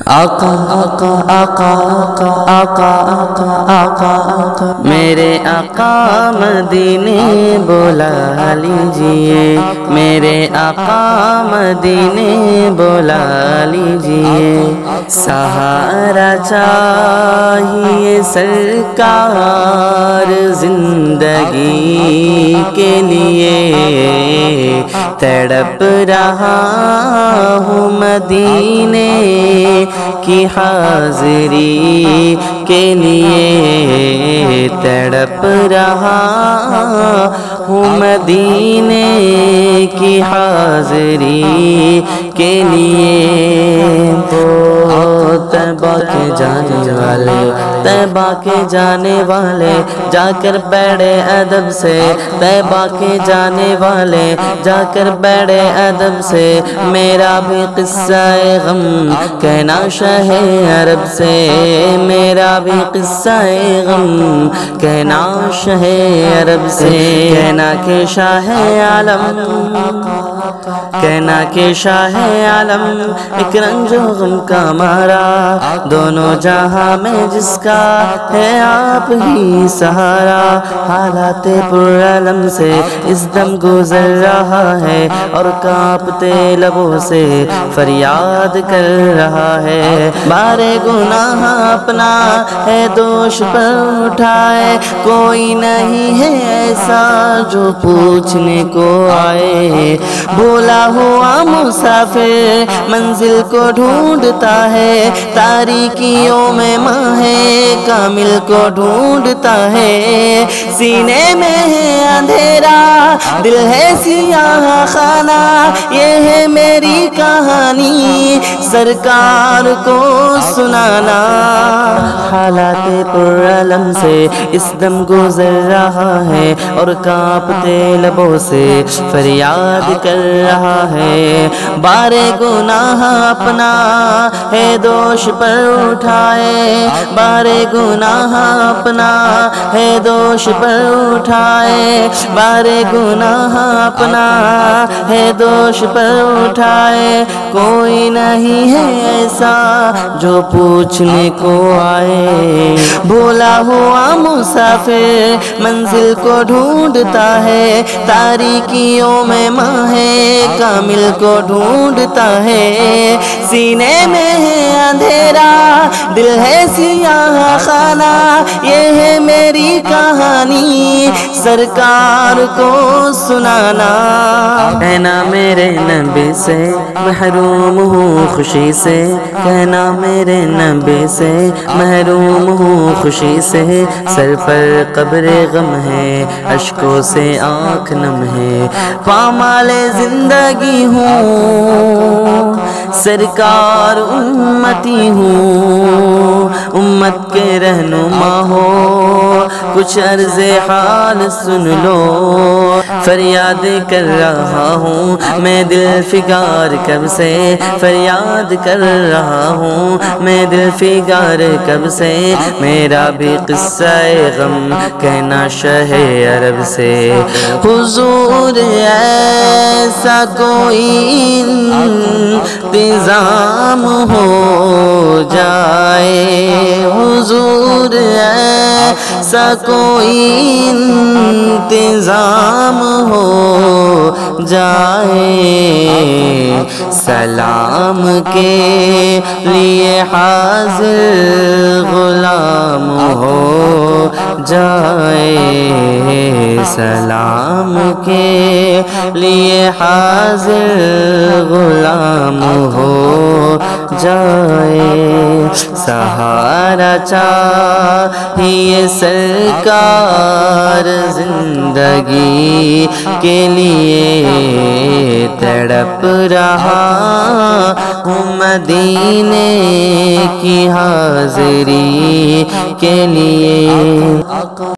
آقا آقا آقا آقا آقا آقا آقا آقا میرے آقا مدینے بلا لیجئے، میرے آقا مدینے بلا لیجئے، سہارا چاہیے سرکار زندگی کے لیے، تڑپ رہا ہوں مدینے کی حاضری کے لیے، تڑپ رہا ہوں مدینے کی حاضری کے لیے۔ طیبہ کے جانے والے، طیبہ کے جانے والے، جا کر بیٹھے ادب سے، طیبہ کے جانے والے، جا کر بیٹھے ادب سے، میرا بھی قصہ غم کہنا شاہ عرب سے، میرا بھی قصہ غم کہنا شاہ عرب سے، کہنا کہ شاہ عالم، کہنا کہ شاہ عالم ایک رنج و غم کا مارا، دونوں جہاں میں جس کا ہے آپ ہی سہارا، حالات پرعلم سے اس دم گزر رہا ہے، اور کانپتے لبوں سے فریاد کر رہا ہے، بارے گناہ اپنا ہے دوش پر اٹھائے، کوئی نہیں ہے ایسا جو پوچھنے کو آئے، بھولا ہوا مسافر منزل کو ڈھونڈتا ہے، تاریکیوں میں ماہ کامل کو ڈھونڈتا ہے، سینے میں ہے اندھیرا دل ہے سیاہ خانہ، یہ ہے میری کہانی سرکار کو سنانا، حالات پرعلم سے اس دم گزر رہا ہے، اور کانپتے لبوں سے فریاد کر رہا ہے، بارے گناہ اپنا ہے دوش پر اٹھائے، بارے گناہ اپنا ہے دوش پر اٹھائے، بارے گناہ اپنا ہے دوش پر اٹھائے، کوئی نہیں ہے ایسا جو پوچھنے کو آئے، بھولا ہوا مسافر منزل کو ڈھونڈتا ہے، تاریکیوں میں ماہ کامل کو ڈھونڈتا ہے، سینے میں ہے اندھیرا دل ہے سیاہ خانہ، یہ ہے میری کہانی سرکار کو سنانا، کہنا میرے نبی سے محروم ہوں خوشی سے، کہنا میرے نبی سے محروم ہوں خوشی سے، سر پر قبر غم ہے اشکوں سے آنکھ نم ہے، پامال زندگی ہوں سرکار امتی ہوں، امت کے رہنما ہو کچھ عرض حال سن لو، فریاد کر رہا ہوں میں دل فگار کب سے، فریاد کر رہا ہوں میں دل فگار کب سے، میرا بھی قصہ غم کہنا شاہ عرب سے، حضور ایسا کوئی انتظام ہو جائے، حضور ایسا کوئی انتظام ہو جائے، سلام کے لیے حاضر غلام ہو جائے، سلام کے لیے حاضر غلام ہو جائے، سہارا چاہیے سرکار زندگی کے لیے، تڑپ رہا ہوں مدینے کی حاضری کے لیے۔